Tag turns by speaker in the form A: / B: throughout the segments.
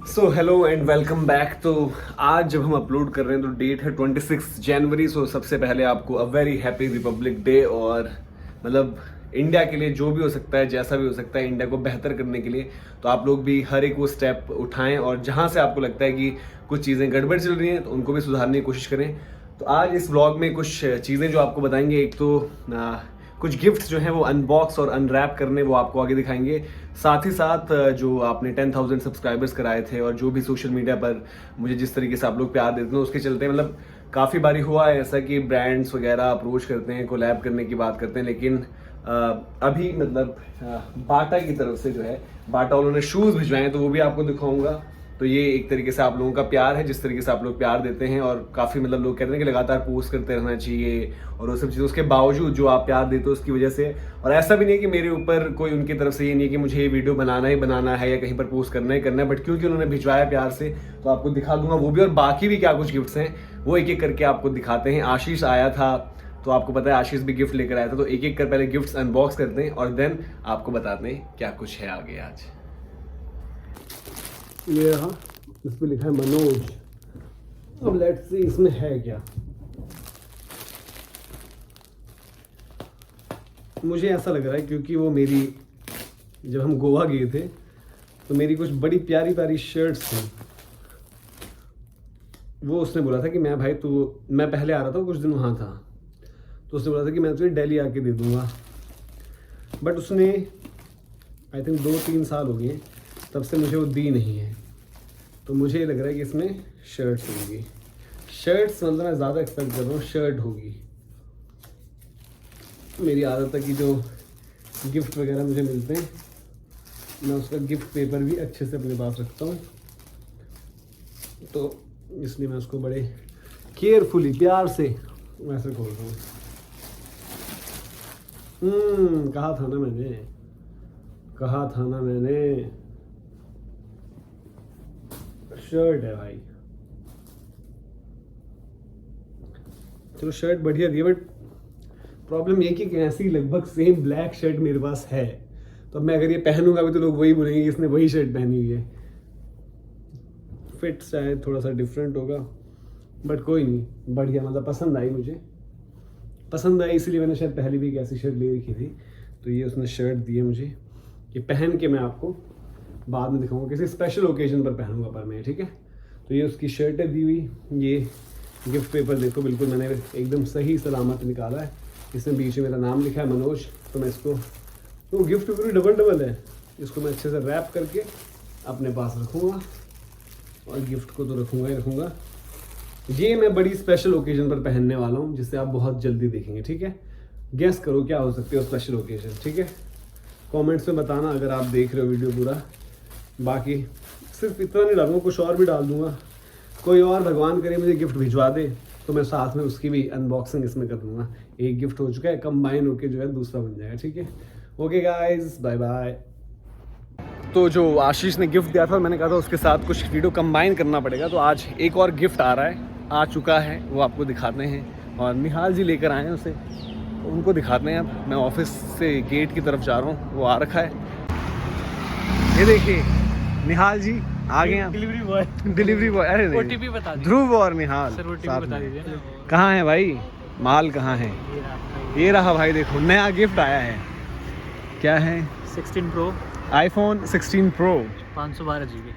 A: So hello and welcome back. तो आज जब हम अपलोड कर रहे हैं तो डेट है 26 जनवरी। सो सबसे पहले आपको a very happy Republic day. और मतलब इंडिया के लिए जो भी हो सकता है, जैसा भी हो सकता है, इंडिया को बेहतर करने के लिए तो आप लोग भी हर एक वो स्टेप उठाएं, और जहां से आपको लगता है कि कुछ चीज़ें गड़बड़ चल रही हैं तो उनको भी सुधारने की कोशिश करें। तो आज इस व्लॉग में कुछ चीज़ें जो आपको बताएंगे, एक तो कुछ गिफ्ट्स जो हैं वो अनबॉक्स और अनरैप करने वो आपको आगे दिखाएंगे। साथ ही साथ जो आपने 10,000 सब्सक्राइबर्स कराए थे और जो भी सोशल मीडिया पर मुझे जिस तरीके से आप लोग प्यार देते हैं उसके चलते मतलब काफ़ी बारी हुआ है ऐसा कि ब्रांड्स वगैरह अप्रोच करते हैं, कोलैब करने की बात करते हैं, लेकिन अभी मतलब बाटा की तरफ से जो है, बाटा उन्होंने शूज़ भिजवाए हैं तो वो भी आपको दिखाऊंगा। तो ये एक तरीके से आप लोगों का प्यार है, जिस तरीके से आप लोग प्यार देते हैं, और काफ़ी मतलब लोग कहते हैं कि लगातार पोस्ट करते रहना चाहिए और वो सब चीज़ों उसके बावजूद जो आप प्यार देते हो उसकी वजह से। और ऐसा भी नहीं है कि मेरे ऊपर कोई उनकी तरफ से ये नहीं है कि मुझे ये वीडियो बनाना ही बनाना है या कहीं पर पोस्ट करना ही करना है, बट क्योंकि उन्होंने भिजवाया प्यार से तो आपको दिखा दूंगा वो भी। और बाकी भी क्या कुछ गिफ्ट्स हैं वो एक एक करके आपको दिखाते हैं। आशीष आया था तो आपको पता है आशीष भी गिफ्ट लेकर आया था, तो एक एक कर पहले गिफ्ट्स अनबॉक्स करते हैं और देन आपको बताते हैं क्या कुछ है आगे। आज ये रहा, इस पे लिखा है मनोज। अब लेट्स सी इसमें है क्या। मुझे ऐसा लग रहा है क्योंकि वो मेरी, जब हम गोवा गए थे तो मेरी कुछ बड़ी प्यारी प्यारी शर्ट्स थी, वो उसने बोला था कि मैं भाई मैं पहले आ रहा था कुछ दिन वहाँ था, तो उसने बोला था कि मैं तुझे दिल्ली आके दे दूँगा। बट उसने आई थिंक 2-3 साल हो गए तब से मुझे वो दी नहीं है। तो मुझे ये लग रहा है कि इसमें शर्ट्स होगी। शर्ट्स मतलब मैं ज़्यादा एक्सपेक्ट कर रहा हूँ शर्ट होगी। मेरी आदत है कि जो गिफ्ट वगैरह मुझे मिलते हैं मैं उसका गिफ्ट पेपर भी अच्छे से अपने पास रखता हूँ, तो इसलिए मैं उसको बड़े केयरफुली प्यार से वैसे खोल रहा हूँ। कहा था ना मैंने शर्ट है भाई। चलो शर्ट बढ़िया दी, बट प्रॉब्लम ये कि ऐसी लगभग सेम ब्लैक शर्ट मेरे पास है, तो अब मैं अगर ये पहनूंगा भी तो लोग वही बोलेंगे कि इसने वही शर्ट पहनी हुई है। फिट शायद थोड़ा सा डिफरेंट होगा, बट कोई नहीं, बढ़िया मतलब पसंद आई, मुझे पसंद आई, इसलिए मैंने शायद पहले भी एक ऐसी शर्ट ले रखी थी। तो ये उसने शर्ट दी है मुझे, ये पहन के मैं आपको बाद में दिखाऊंगा, किसी स्पेशल ओकेजन पर पहनूंगा पर मैं, ठीक है। तो ये उसकी शर्ट है दी हुई। ये गिफ्ट पेपर देखो बिल्कुल मैंने एकदम सही सलामत निकाला है, इसमें बीच में मेरा नाम लिखा है मनोज। तो मैं इसको, तो गिफ्ट पेपर भी डबल है, इसको मैं अच्छे से रैप करके अपने पास रखूँगा, और गिफ्ट को तो रखूँगा ही रखूँगा। ये मैं बड़ी स्पेशल ओकेजन पर पहनने वाला हूँ जिससे आप बहुत जल्दी देखेंगे, ठीक है। गेस करो क्या हो सकती है स्पेशल ओकेजन, ठीक है। कमेंट्स में बताना अगर आप देख रहे हो वीडियो पूरा। बाकी सिर्फ इतना नहीं डालूंगा, कुछ और भी डाल दूंगा। कोई और भगवान करे मुझे गिफ्ट भिजवा दे तो मैं साथ में उसकी भी अनबॉक्सिंग इसमें कर दूंगा। एक गिफ्ट हो चुका है, कंबाइन होके जो है दूसरा बन जाएगा, ठीक है। Okay guys, bye bye. तो जो आशीष ने गिफ्ट दिया था मैंने कहा था उसके साथ कुछ वीडियो कंबाइन करना पड़ेगा, तो आज एक और गिफ्ट आ चुका है, वो आपको दिखाते हैं। और निहाल जी लेकर आए हैं उसे, तो उनको दिखाते हैं। अब मैं ऑफिस से गेट की तरफ जा रहा हूँ, वो आ रखा है, ये देखिए निहाल जी आ गए हैं। डिलीवरी बॉय अरे नहीं, OTP बता दीजिए। ध्रुव और निहाल सर, OTP बता दीजिए ना। कहाँ है भाई, माल कहाँ है? ये रहा भाई, देखो नया गिफ्ट आया है। क्या है? 16 pro, iPhone 16 Pro 512 GB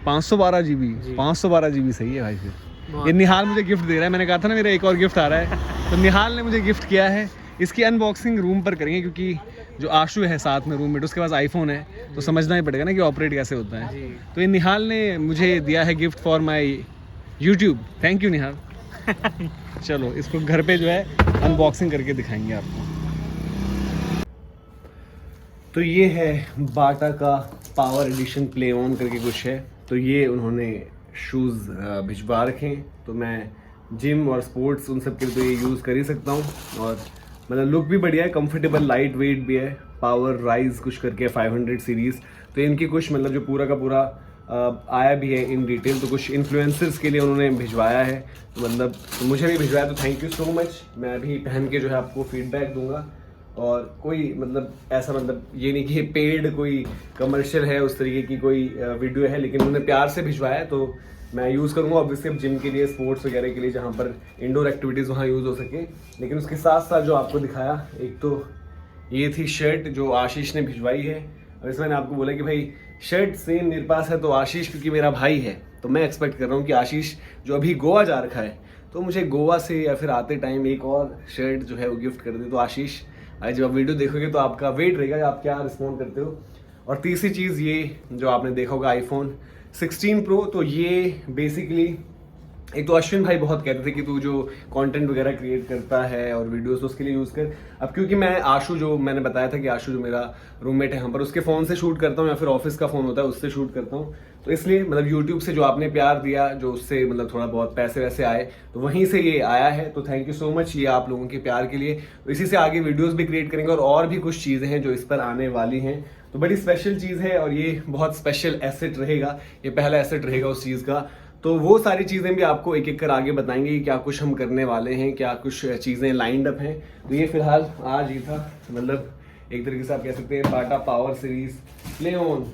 A: 512 GB सही है भाई। फिर ये निहाल मुझे गिफ्ट दे रहा है, मैंने कहा था ना मेरा एक और गिफ्ट आ रहा है, तो निहाल ने मुझे गिफ्ट किया है। इसकी अनबॉक्सिंग रूम पर करेंगे क्योंकि जो आशु है साथ में रूममेट, उसके पास आईफोन है, तो समझना ही पड़ेगा ना कि ऑपरेट कैसे होता है। तो ये निहाल ने मुझे दिया है gift for my YouTube. Thank you Nihal. चलो इसको घर पे जो है अनबॉक्सिंग करके दिखाएंगे आपको। तो ये है बाटा का पावर एडिशन प्ले ऑन करके कुछ है, तो ये उन्होंने शूज़ भिजवा रखे हैं, तो मैं जिम और स्पोर्ट्स उन सब के लिए तो ये यूज़ कर ही सकता हूँ। और मतलब लुक भी बढ़िया है, कंफर्टेबल, लाइट वेट भी है। पावर राइज कुछ करके 500 सीरीज़, तो इनकी कुछ मतलब जो पूरा का पूरा आया भी है इन डिटेल, तो कुछ इन्फ्लुएंसर्स के लिए उन्होंने भिजवाया है, तो मतलब तो मुझे भी भिजवाया, तो थैंक यू सो मच। मैं अभी पहन के जो है आपको फीडबैक दूंगा। और कोई मतलब ऐसा मतलब ये नहीं कि पेड कोई कमर्शियल है उस तरीके की कोई वीडियो है, लेकिन उन्होंने प्यार से भिजवाया है तो मैं यूज़ करूँगा ऑब्वियसली अब जिम के लिए, स्पोर्ट्स वगैरह के लिए, जहाँ पर इंडोर एक्टिविटीज़ वहाँ यूज़ हो सके। लेकिन उसके साथ साथ जो आपको दिखाया, एक तो ये थी शर्ट जो आशीष ने भिजवाई है। और इसमें मैंने आपको बोला कि भाई शर्ट सेम मेरे पास है तो आशीष क्योंकि मेरा भाई है तो मैं एक्सपेक्ट कर रहा हूँ कि आशीष जो अभी गोवा जा रखा है तो मुझे गोवा से या फिर आते टाइम एक और शर्ट जो है वो गिफ्ट कर दे। तो आशीष आज जब आप वीडियो देखोगे तो आपका वेट रहेगा आप क्या रिस्पॉन्ड करते हो। और तीसरी चीज़ ये जो आपने देखा होगा आईफोन 16 प्रो, तो ये बेसिकली एक तो अश्विन भाई बहुत कहते थे कि तू जो कंटेंट वगैरह क्रिएट करता है और वीडियोस तो उसके लिए यूज़ कर। अब क्योंकि मैं आशु जो मैंने बताया था कि आशु जो मेरा रूममेट है यहाँ पर, उसके फ़ोन से शूट करता हूँ या फिर ऑफिस का फ़ोन होता है उससे शूट करता हूँ, तो इसलिए मतलब यूट्यूब से जो आपने प्यार दिया, जो उससे मतलब थोड़ा बहुत पैसे वैसे आए तो वहीं से ये आया है। तो थैंक यू सो मच ये आप लोगों के प्यार के लिए। तो इसी से आगे वीडियोज़ भी क्रिएट करेंगे और भी कुछ चीज़ें हैं जो इस पर आने वाली हैं। तो बड़ी स्पेशल चीज़ है और ये बहुत स्पेशल एसेट रहेगा, ये पहला एसेट रहेगा उस चीज़ का। तो वो सारी चीज़ें भी आपको एक एक कर आगे बताएंगे कि क्या कुछ हम करने वाले हैं, क्या कुछ चीज़ें लाइंड अप हैं। तो ये फिलहाल आज ही था, मतलब एक तरीके से आप कह सकते हैं बाटा पावर सीरीज लेओन,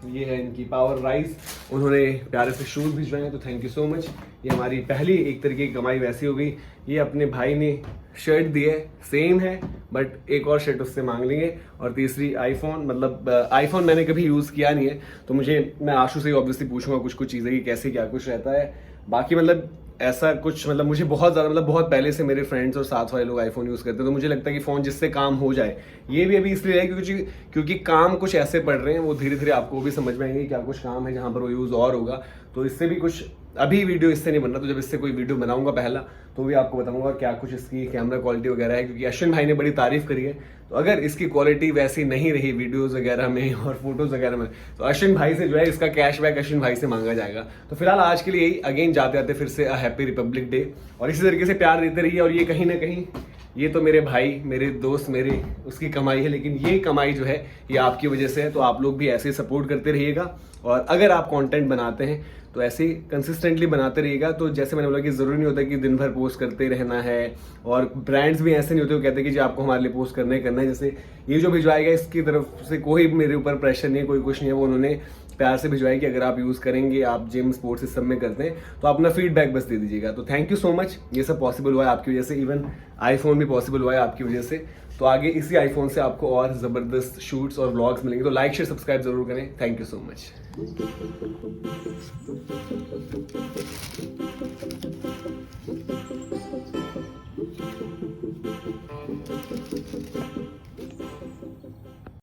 A: ये है इनकी पावर राइज, उन्होंने प्यारे से शूज़ भिजवाए हैं तो थैंक यू सो मच। ये हमारी पहली एक तरीके की कमाई वैसी हो गई। ये अपने भाई ने शर्ट दी है, सेम है बट एक और शर्ट उससे मांग लेंगे। और तीसरी आईफोन, मतलब आईफोन मैंने कभी यूज़ किया नहीं है तो मैं आशु से ऑब्वियसली पूछूंगा कुछ चीज़ें कि कैसे क्या कुछ रहता है। बाकी मतलब ऐसा कुछ मतलब मुझे बहुत ज़्यादा मतलब बहुत पहले से मेरे फ्रेंड्स और साथ वाले लोग आईफोन यूज़ करते हैं तो मुझे लगता है कि फ़ोन जिससे काम हो जाए, ये भी अभी इसलिए है क्योंकि काम कुछ ऐसे पड़ रहे हैं, वो धीरे धीरे आपको भी समझ में आएंगे क्या कुछ काम है जहाँ पर वो यूज़ और होगा। तो इससे भी कुछ अभी वीडियो इससे नहीं बन रहा, तो जब इससे कोई वीडियो बनाऊंगा पहला तो भी आपको बताऊंगा क्या कुछ इसकी कैमरा क्वालिटी वगैरह है, क्योंकि अश्विन भाई ने बड़ी तारीफ करी है। तो अगर इसकी क्वालिटी वैसी नहीं रही वीडियोस वगैरह में और फोटोज वगैरह में तो अश्विन भाई से जो है इसका कैशबैक अश्विन भाई से मांगा जाएगा। तो फिलहाल आज के लिए यही, अगेन जाते आते फिर से हैप्पी रिपब्लिक डे, और इसी तरीके से प्यार देते रहिए। और ये कहीं ना कहीं ये तो मेरे भाई, मेरे दोस्त, मेरे उसकी कमाई है, लेकिन ये कमाई जो है ये आपकी वजह से है। तो आप लोग भी ऐसे सपोर्ट करते रहिएगा और अगर आप कंटेंट बनाते हैं तो ऐसे ही कंसिस्टेंटली बनाते रहिएगा। तो जैसे मैंने बोला कि ज़रूरी नहीं होता कि दिन भर पोस्ट करते रहना है, और ब्रांड्स भी ऐसे नहीं होते वो कहते कि जी आपको हमारे लिए पोस्ट करना है। जैसे ये जो भिजवाएगा इसकी तरफ से कोई मेरे ऊपर प्रेशर नहीं है, कोई कुछ नहीं है, वो उन्होंने प्यार से भिजवाई कि अगर आप यूज़ करेंगे, आप जिम स्पोर्ट्स इस सब में करते हैं तो अपना फीडबैक बस दे दीजिएगा। तो थैंक यू सो मच, ये सब पॉसिबल हुआ है आपकी वजह से, इवन आईफोन भी पॉसिबल हुआ है आपकी वजह से। तो आगे इसी आईफोन से आपको और ज़बरदस्त शूट्स और व्लॉग्स मिलेंगे। तो लाइक शेयर सब्सक्राइब जरूर करें। Thank you so much.